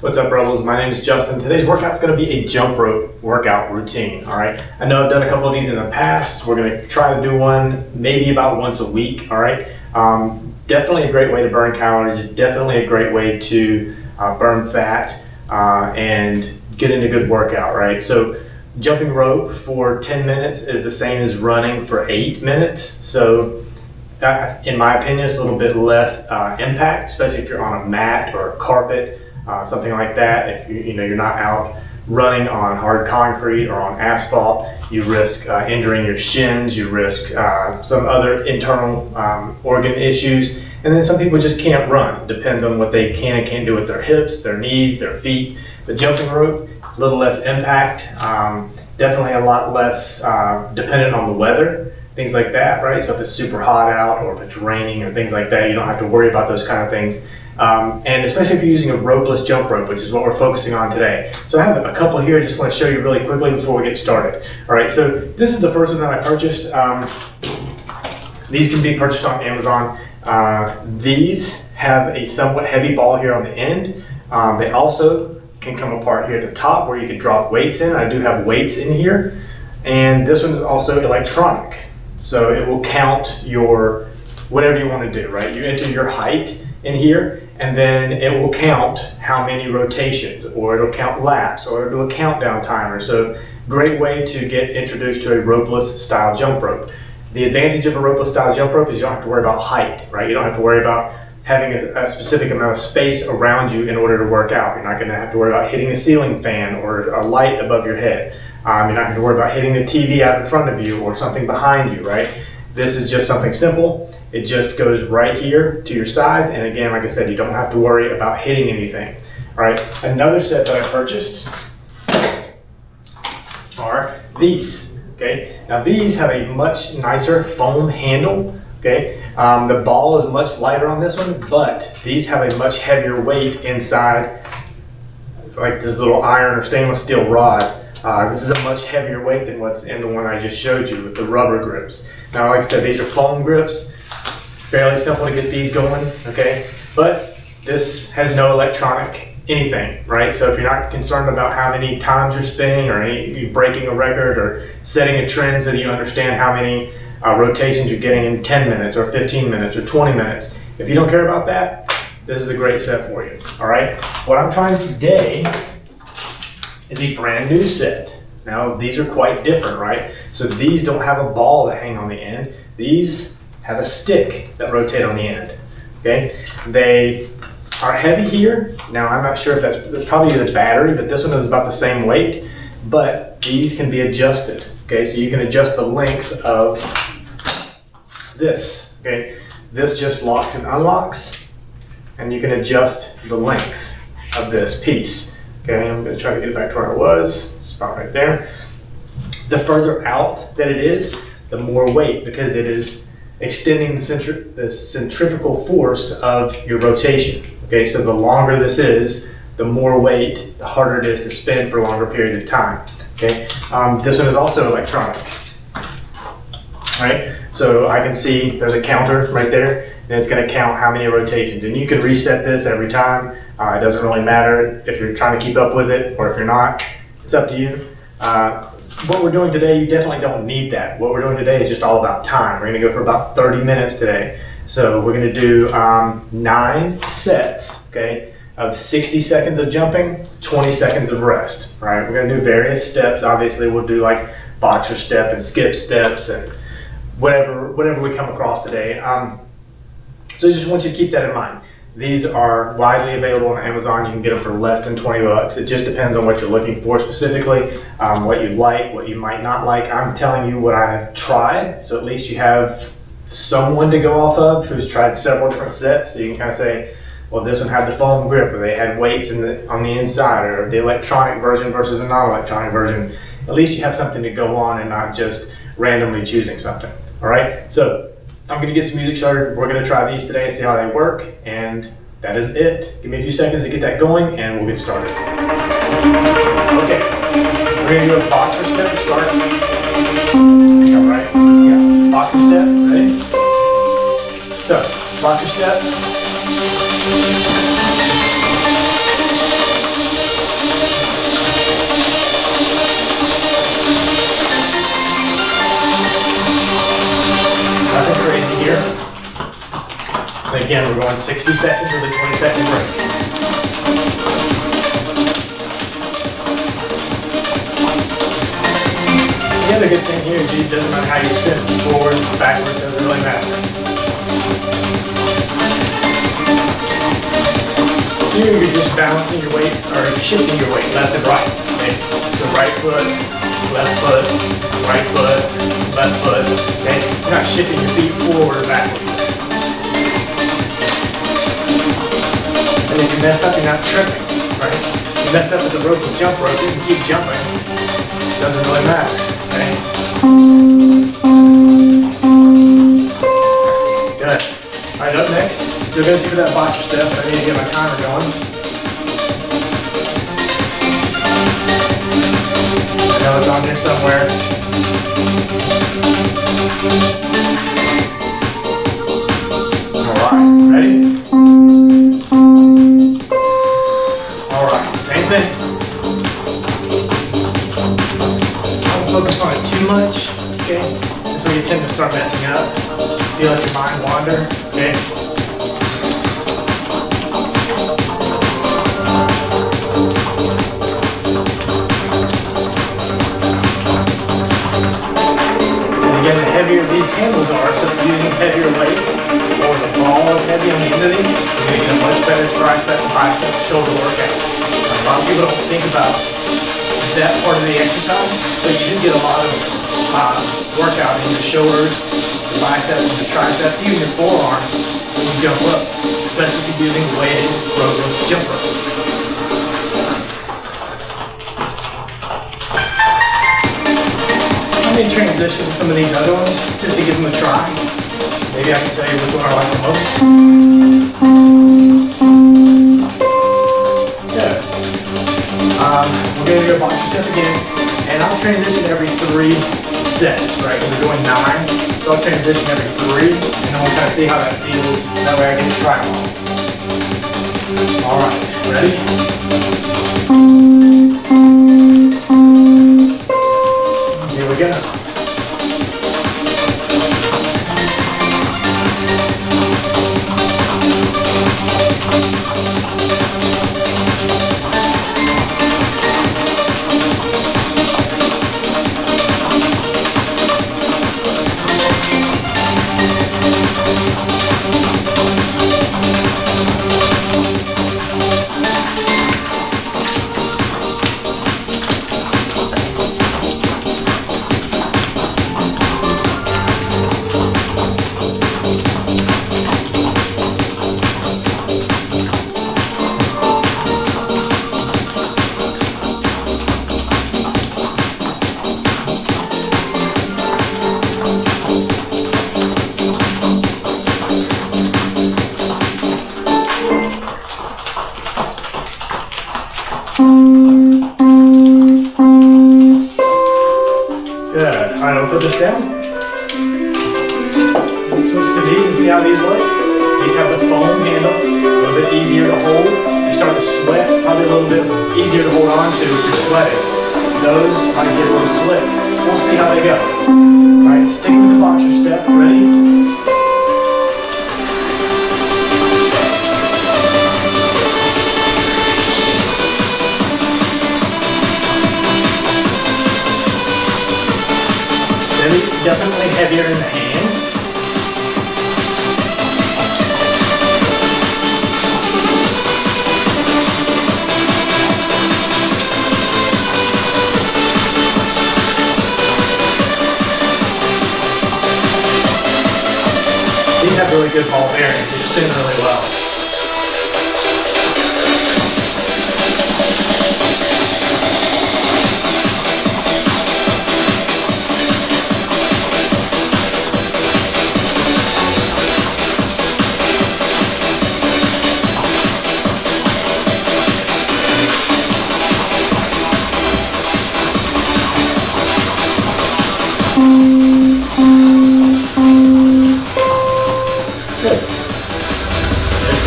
What's up, Rebels? My name is Justin. Today's workout is going to be a jump rope workout routine, all right? I know I've done a couple of these in the past. We're going to try to do one maybe about once a week, all right? Definitely a great way to burn calories, definitely a great way to burn fat and get into good workout, right? So jumping rope for 10 minutes is the same as running for 8 minutes. So in my opinion, it's a little bit less impact, especially if you're on a mat or a carpet, something like that. If you're not out running on hard concrete or on asphalt, you risk injuring your shins, you risk some other internal organ issues, and then some people just can't run. It depends on what they can and can't do with their hips, their knees, their feet. The jumping rope, a little less impact, definitely a lot less dependent on the weather, things like that, right? So if it's super hot out or if it's raining or things like that, you don't have to worry about those kind of things. And especially if you're using a ropeless jump rope, which is what we're focusing on today. So I have a couple here I just want to show you really quickly before we get started. All right, so this is the first one that I purchased. These can be purchased on Amazon. These have a somewhat heavy ball here on the end. They also can come apart here at the top where you can drop weights in. I do have weights in here. And this one is also electronic. So it will count your, whatever you want to do, right? You enter your height in here, and then it will count how many rotations, or it'll count laps, or it'll do a countdown timer. So great way to get introduced to a ropeless style jump rope. The advantage of a ropeless style jump rope is you don't have to worry about height, right? You don't have to worry about having a specific amount of space around you in order to work out. You're not going to have to worry about hitting a ceiling fan or a light above your head. You're not going to worry about hitting the TV out in front of you or something behind you, right? This is just something simple. It just goes right here to your sides. And again, like I said, you don't have to worry about hitting anything. All right, another set that I purchased are these, okay? Now these have a much nicer foam handle, okay? The ball is much lighter on this one, but these have a much heavier weight inside, like this little iron or stainless steel rod. This is a much heavier weight than what's in the one I just showed you with the rubber grips. Now, like I said, these are foam grips. Fairly simple to get these going, okay? But this has no electronic anything, right? So if you're not concerned about how many times you're spinning or you breaking a record or setting a trend so that you understand how many rotations you're getting in 10 minutes or 15 minutes or 20 minutes, if you don't care about that, this is a great set for you, all right? What I'm trying today is a brand new set. Now these are quite different, right? So these don't have a ball that hang on the end. These have a stick that rotate on the end, okay? They are heavy here. Now I'm not sure if that's probably the battery, but this one is about the same weight, but these can be adjusted, okay? So you can adjust the length of this, okay? This just locks and unlocks, and you can adjust the length of this piece. Okay, I'm going to try to get it back to where I was. It's about right there. The further out that it is, the more weight, because it is extending the centrifugal force of your rotation. Okay, so the longer this is, the more weight, the harder it is to spin for longer periods of time. Okay, this one is also electronic. All right, so I can see there's a counter right there, and it's going to count how many rotations. And you can reset this every time. It doesn't really matter if you're trying to keep up with it or if you're not. It's up to you. What we're doing today, you definitely don't need that. What we're doing today is just all about time. We're going to go for about 30 minutes today. So we're going to do 9 sets, okay, of 60 seconds of jumping, 20 seconds of rest. Right? We're going to do various steps. Obviously, we'll do like boxer step and skip steps and whatever we come across today. So I just want you to keep that in mind. These are widely available on Amazon. You can get them for less than 20 bucks. It just depends on what you're looking for specifically, what you like, what you might not like. I'm telling you what I've tried, so at least you have someone to go off of who's tried several different sets, so you can kind of say, well, this one had the foam grip, or they had weights on the inside, or the electronic version versus a non-electronic version. At least you have something to go on and not just randomly choosing something. All right, so I'm going to get some music started. We're going to try these today and see how they work, and that is it. Give me a few seconds to get that going, and we'll get started. Okay, we're going to do a boxer step to start. All right, yeah, boxer step, ready? So, boxer step. again, we're going 60 seconds with a 20-second break. The other good thing here is it doesn't matter how you spin it, forward, backward, doesn't really matter. Here you're just balancing your weight, or shifting your weight left and right. Okay? So right foot, left foot, right foot, left foot. Okay? You're not shifting your feet forward or backward. And if you mess up, you're not tripping, right? If you mess up with the ropeless jump rope, you can keep jumping. It doesn't really matter, okay? Good. All right, up next, still gonna stick with that boxer step, but I need to get my timer going. I know it's on here somewhere. All right, ready? Same thing. Don't focus on it too much, okay? That's where you tend to start messing up. Feel like your mind wander, okay? And again, the heavier these handles are, so if you're using heavier weights, or the ball is heavy on the end of these, you're going to get a much better tricep, bicep, shoulder workout. A lot of people don't think about that part of the exercise, but you do get a lot of workout in your shoulders, your biceps, and your triceps, even your forearms when you jump up, especially if you're using weighted ropeless jump rope. Let me transition to some of these other ones just to give them a try. Maybe I can tell you which one I like the most. We're going to do a boxer step again, and I'll transition every 3 sets, right? Because we're doing 9, so I'll transition every 3, and then we'll kind of see how that feels. That way I get to try them all. All right, ready? Here we go. Good. All right, I'll put this down. Switch to these and see how these work. These have the foam handle, a little bit easier to hold. You start to sweat, probably a little bit easier to hold on to if you're sweating. Those might get a little slick. We'll see how they go. All right, stick with the boxer step. Ready? Definitely heavier in the hand. These have really good ball bearing. They spin really well.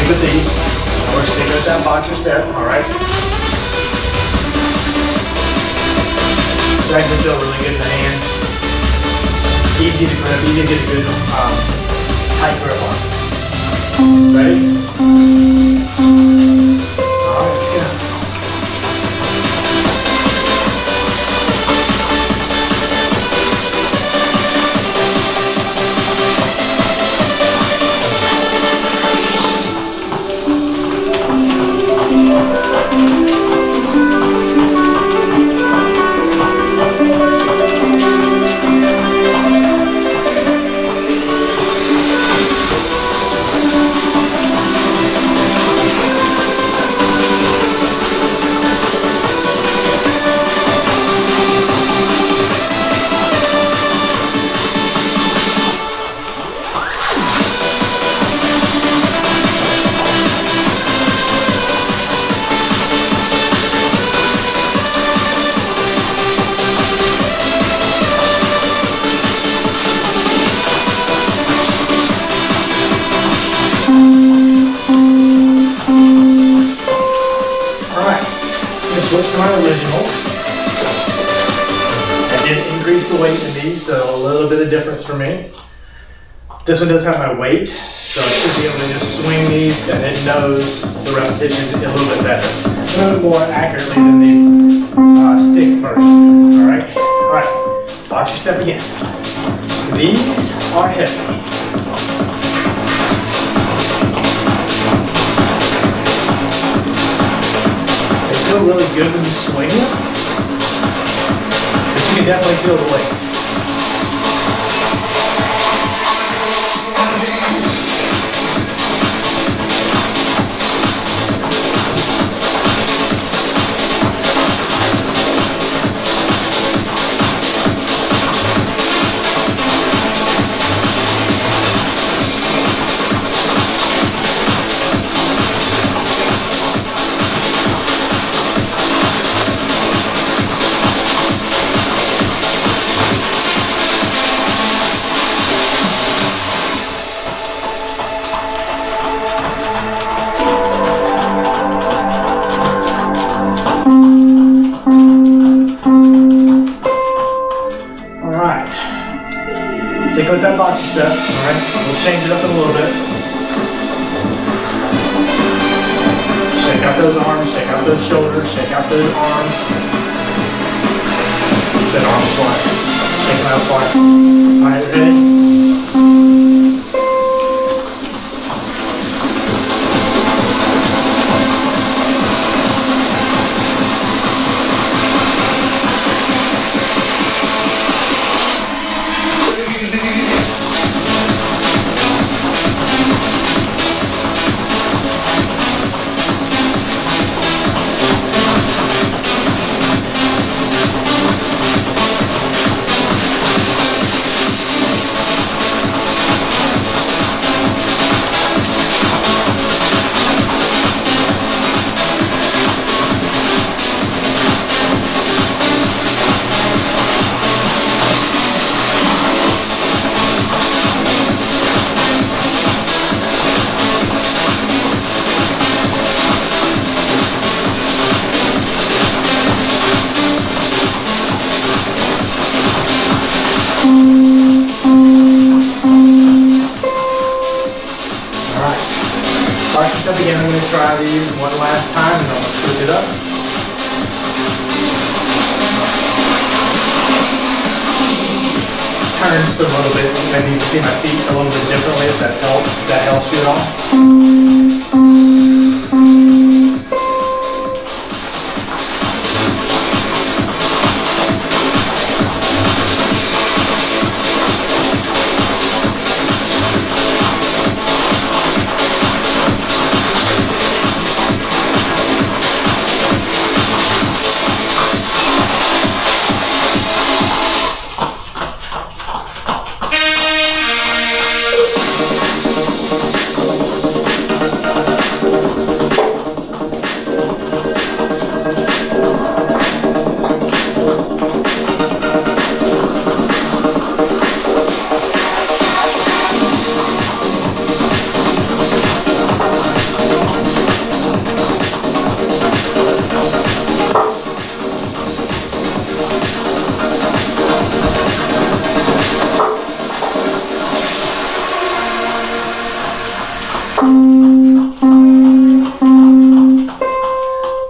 With these, and we're sticking with that boxer step, all right? It's actually feel really good in the hand. Easy to grip, easy to get a good tight grip on. Ready? All right, let's go. Switch to my originals. I did increase the weight in these, so a little bit of difference for me. This one does have my weight, so I should be able to just swing these and it knows the repetitions a little bit better. A little bit more accurately than the stick version. Alright, box your step again. These are heavy. Feel really good when you swing it, but you can definitely feel the weight. Stick with that boxer step, alright? We'll change it up a little bit. Shake out those arms, shake out those shoulders, shake out those arms. Then arms twice. Shake them out twice. Alright, ready? Boxer step again, I'm going to try these one last time and I'm going to switch it up. Turn just a little bit, maybe you can see my feet a little bit differently if that helps you at all.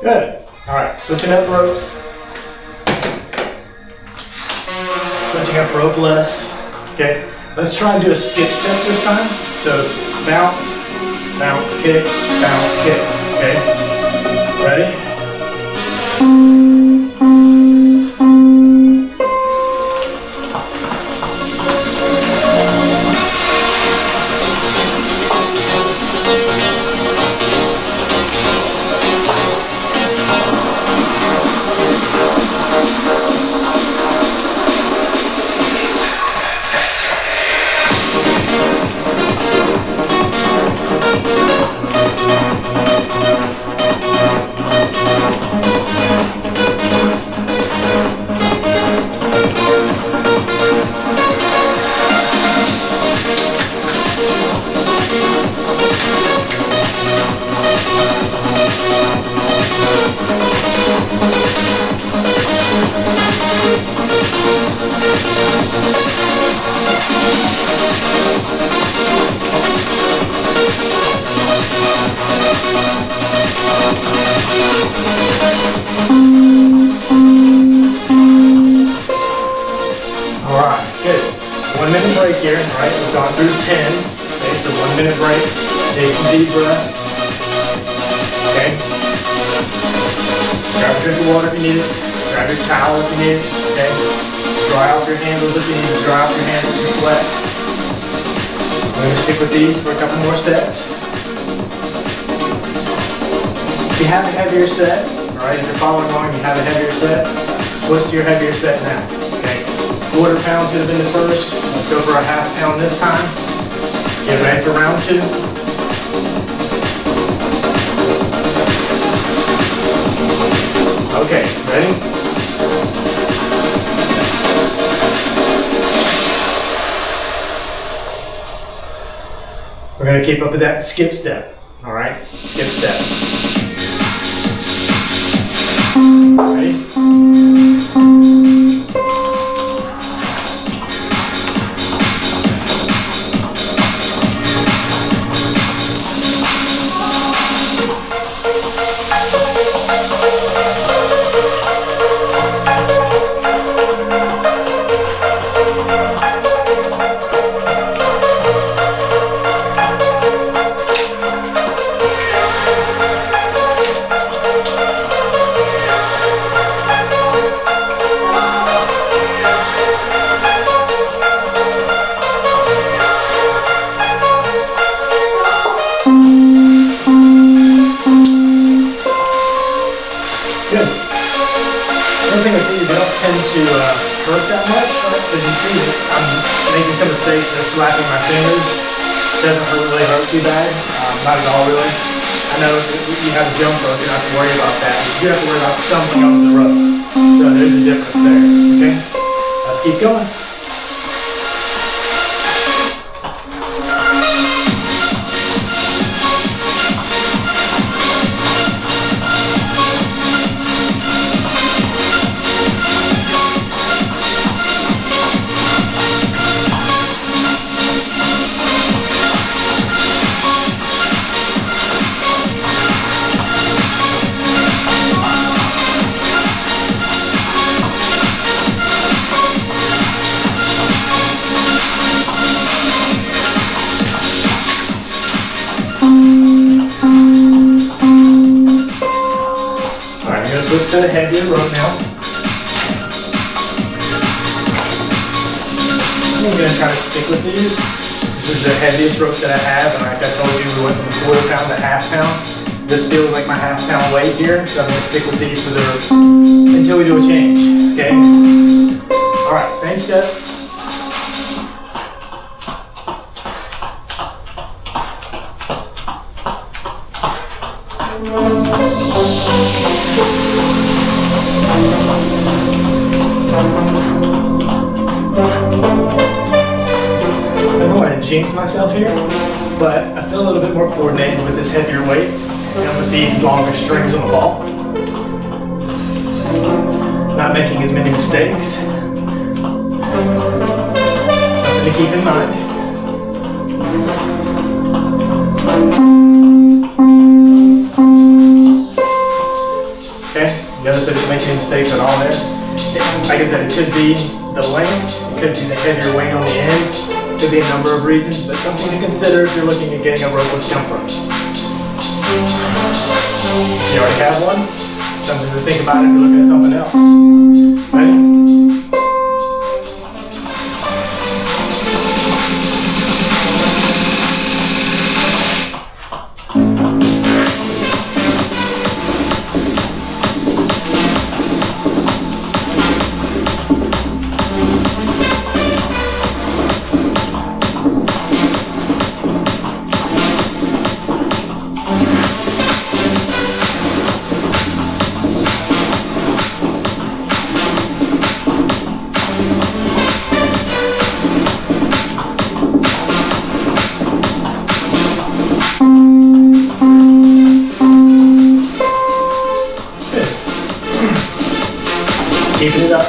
Good. All right, switching up ropes. Switching up ropeless. Okay, let's try and do a skip step this time. So bounce, bounce, kick, bounce, kick. Okay, ready? Alright, good. 1 minute break here, alright? We've gone through 10. Okay, so 1 minute break. Take some deep breaths. Okay. Grab a drink of water if you need it. Grab your towel if you need it. Okay. Dry off your handles if you need to dry off your handles from sweat. I'm going to stick with these for a couple more sets. If you have a heavier set, alright, if you're following along and you have a heavier set, switch to your heavier set now. Okay. Quarter pound should have been the first. Let's go for a half pound this time. Get ready for round 2. Okay, ready? We're going to keep up with that skip step. All right, skip step. Ready? Good. One thing with these, they don't tend to hurt that much, right? Because you see that I'm making some mistakes. They're slapping my fingers. It doesn't really hurt too bad. Not at all, really. I know if you have a jump rope, you don't have to worry about that. But you do have to worry about stumbling over the rope. So there's the difference there. Okay? Let's keep going. Switch to the heavier rope now. I'm going to try to stick with these. This is the heaviest rope that I have, and like I told you, we went from quarter pound to half pound. This feels like my half pound weight here, so I'm going to stick with these for until we do a change. Okay? Alright, same step. I don't want to jinx myself here, but I feel a little bit more coordinated with this heavier weight and with these longer strings on the ball. Not making as many mistakes. Something to keep in mind. didn't make any mistakes at all there. Like I said, it could be the length, it could be the heavier weight on the end, it could be a number of reasons, but something to consider if you're looking at getting a ropeless jump rope. If you already have one, something to think about if you're looking at something else. Ready? Keeping it up.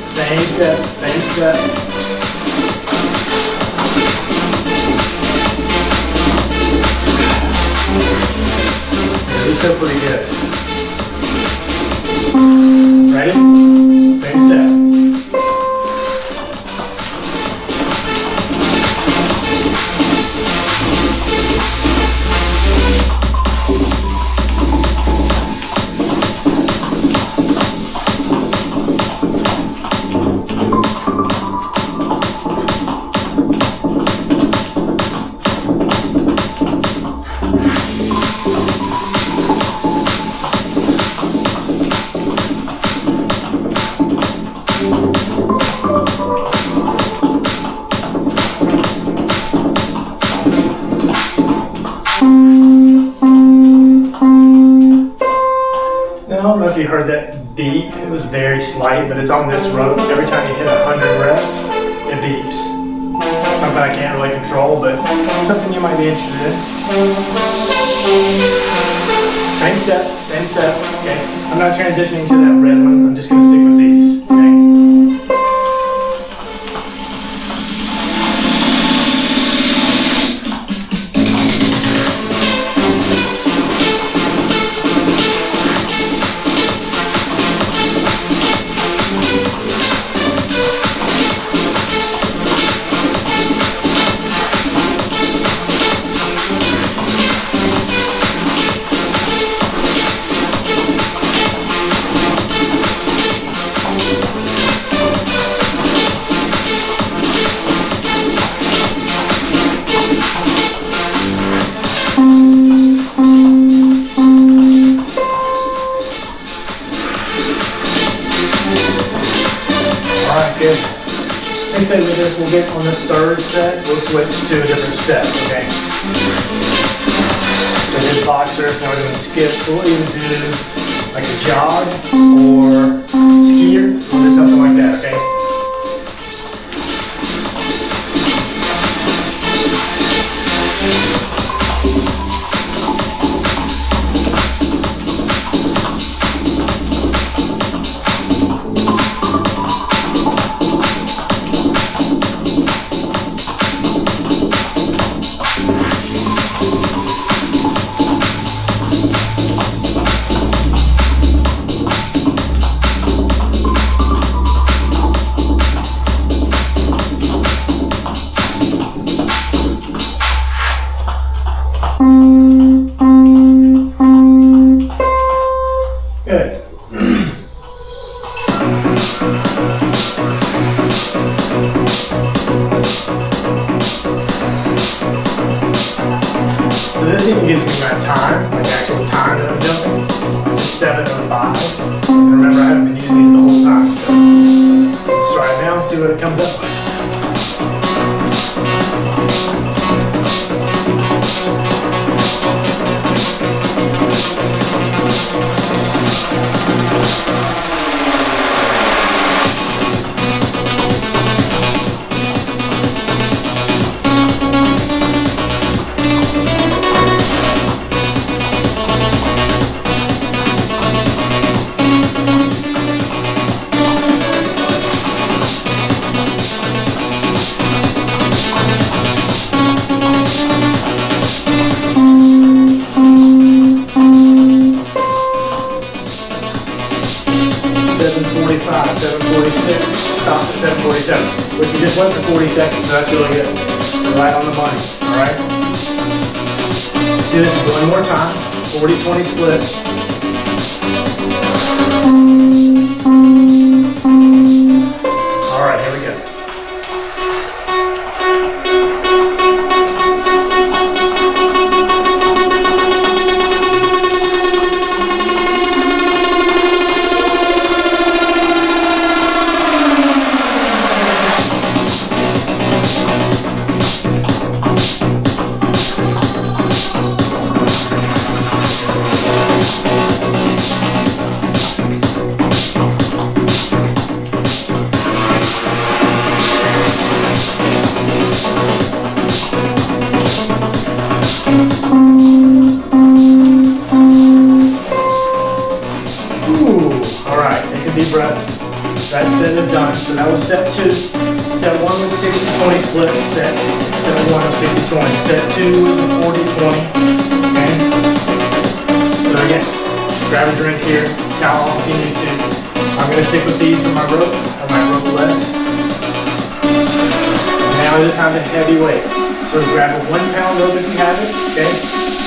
Same step, same step. Yeah, these feel pretty good. Ready? Same step. I don't know if you heard that beep. It was very slight, but it's on this rope. Every time you hit 100 reps, it beeps. Something I can't really control, but something you might be interested in. Same step, okay? I'm not transitioning to that red one. I'm just gonna stick with these, okay? Good. Let's stay with this. We'll get on the third set. We'll switch to a different step, okay? So we did boxer, now we're doing skip. So we'll either do like a jog or skier. We'll do something like that, okay? Good. So this even gives me my time, like actual time that I'm jumping, just 7:05. And remember, I haven't been using these the whole time, so let's try it now and see what it comes up with. So that's really good. Right on the money, all right? Let's do this one more time. 40-20 split. All right, here we go. Deep breaths. That set is done. So that was set 2. Set 1 was 60-20 split. Set 1 was 60-20. Set 2 was a 40-20. Okay. So again, grab a drink here, towel off if you need to. I'm going to stick with these for my rope, or my ropeless. Now is the time to heavy weight. So grab a 1 pound rope if you have it. Okay.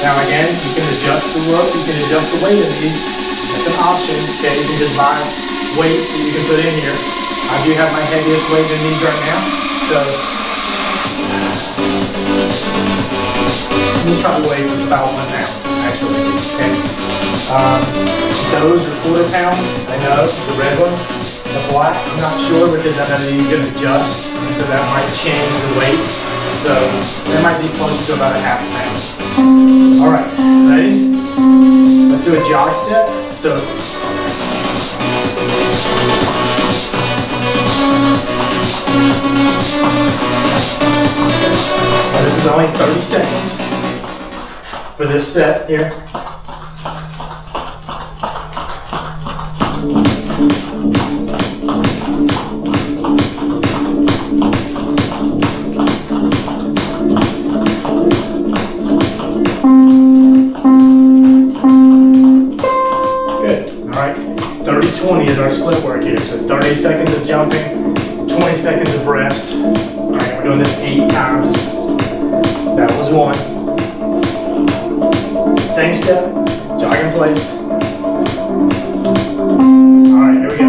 Now again, you can adjust the rope. You can adjust the weight of these. That's an option. Okay. You can just buy weights that you can put in here. I do have my heaviest weight in these right now, so these probably weigh about 1 pound, actually. Okay. Those are 1/4 pound. I know the red ones, the black. I'm not sure because I know that you can adjust, and so that might change the weight. So that might be closer to about a 1/2 pound. All right, ready? Let's do a jog step. So. Now this is only 30 seconds for this set here. Good. All right. 30-20 is our split work here. So 30 seconds of jumping, 20 seconds of rest. All right, we're doing this 8 times. That was 1. Same step, jog in place. All right, here we go.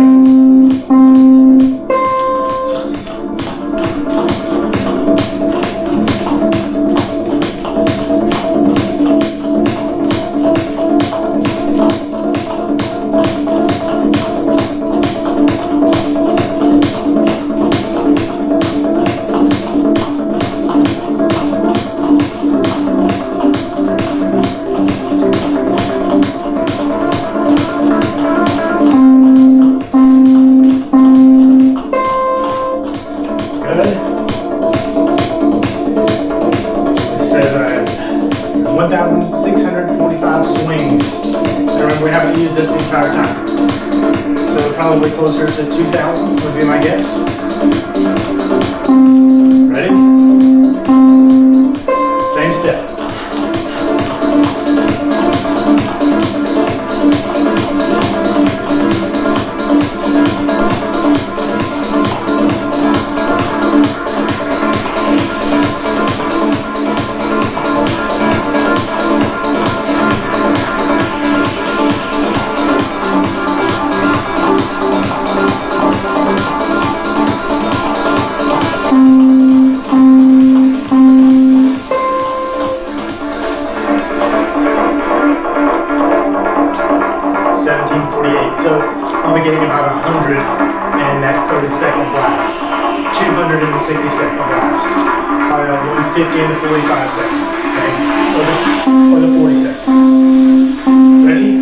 It says I have 1,645 swings. And remember, we haven't used this the entire time. So probably closer to 2,000 would be my guess. Ready? Same step. So I'll be getting about 100 in that 30-second blast, 200 in the 60-second blast, probably about 150 in the 45-second, okay? Or the 40-second. Ready?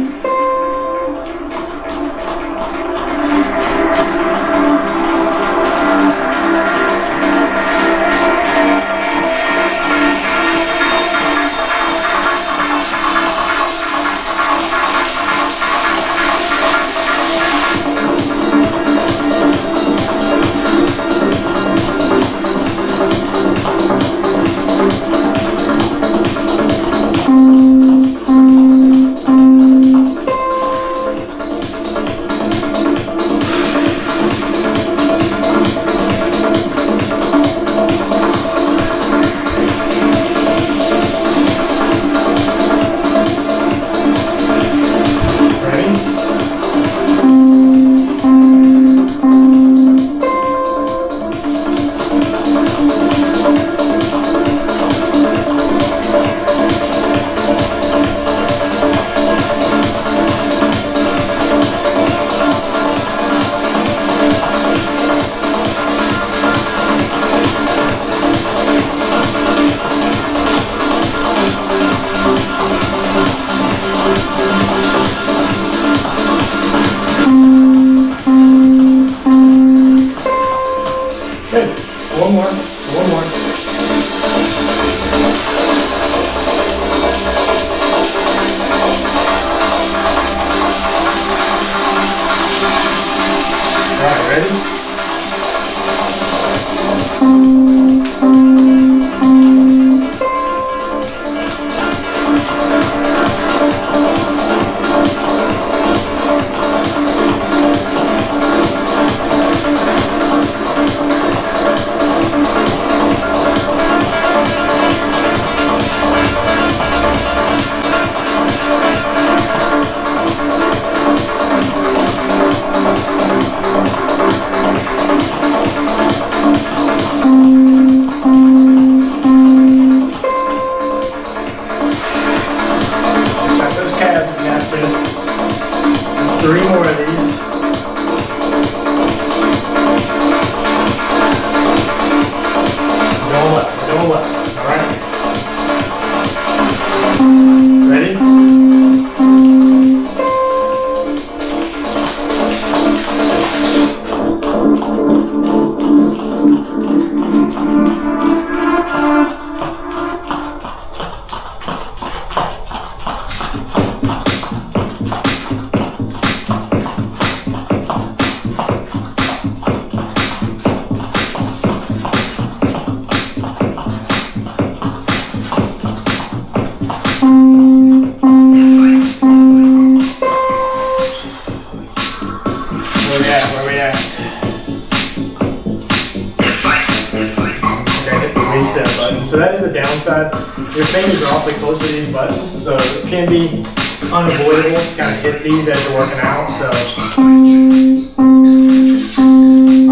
side. Your fingers are awfully close to these buttons, so it can be unavoidable to kind of hit these as you're working out. So, all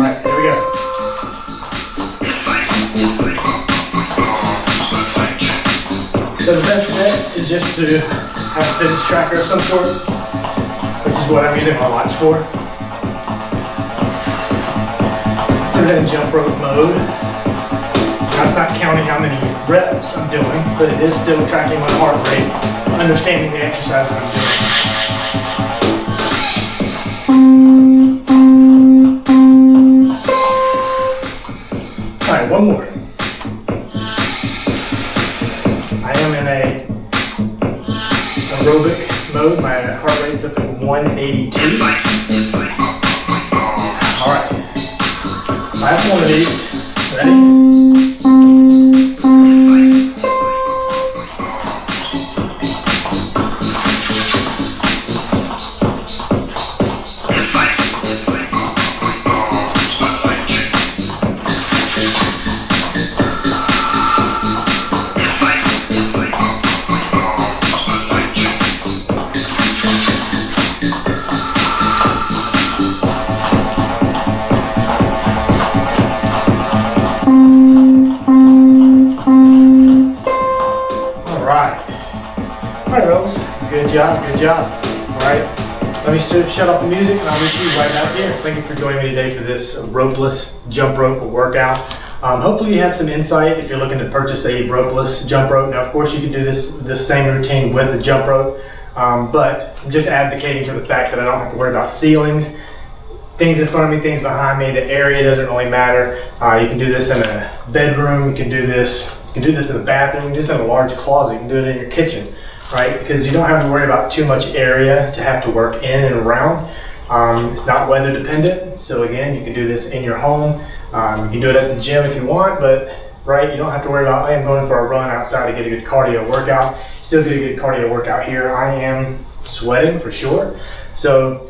right, here we go. So the best bet is just to have a fitness tracker of some sort, which is what I'm using my watch for. Put it in jump rope mode. Now it's not counting how many reps I'm doing, but it is still tracking my heart rate, understanding the exercise that I'm doing. All right, one more. I am in a aerobic mode. My heart rate's up at 182. All right, last one of these. Ready? Alright, Ropes. Good job, good job. Alright, let me shut off the music and I'll meet you right back here. Thank you for joining me today for this ropeless jump rope workout. Hopefully you have some insight if you're looking to purchase a ropeless jump rope. Now, of course, you can do this same routine with the jump rope, but I'm just advocating for the fact that I don't have to worry about ceilings, things in front of me, things behind me. The area doesn't really matter. You can do this in a bedroom. You can do this in the bathroom. You can do this in a large closet. You can do it in your kitchen, right? Because you don't have to worry about too much area to have to work in and around. It's not weather dependent. So again, you can do this in your home. You can do it at the gym if you want, but right, you don't have to worry about, I am going for a run outside to get a good cardio workout. Still get a good cardio workout here. I am sweating for sure. So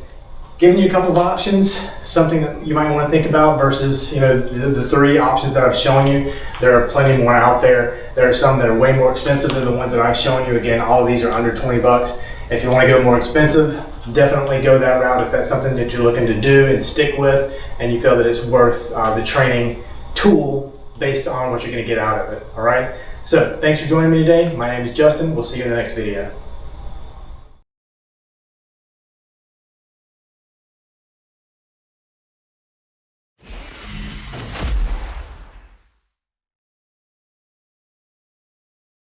giving you a couple of options, something that you might want to think about versus the three options that I've shown you. There are plenty more out there. There are some that are way more expensive than the ones that I've shown you. Again, all of these are under 20 bucks. If you want to go more expensive, definitely go that route if that's something that you're looking to do and stick with and you feel that it's worth the training tool based on what you're going to get out of it. All right. So thanks for joining me today. My name is Justin. We'll see you in the next video.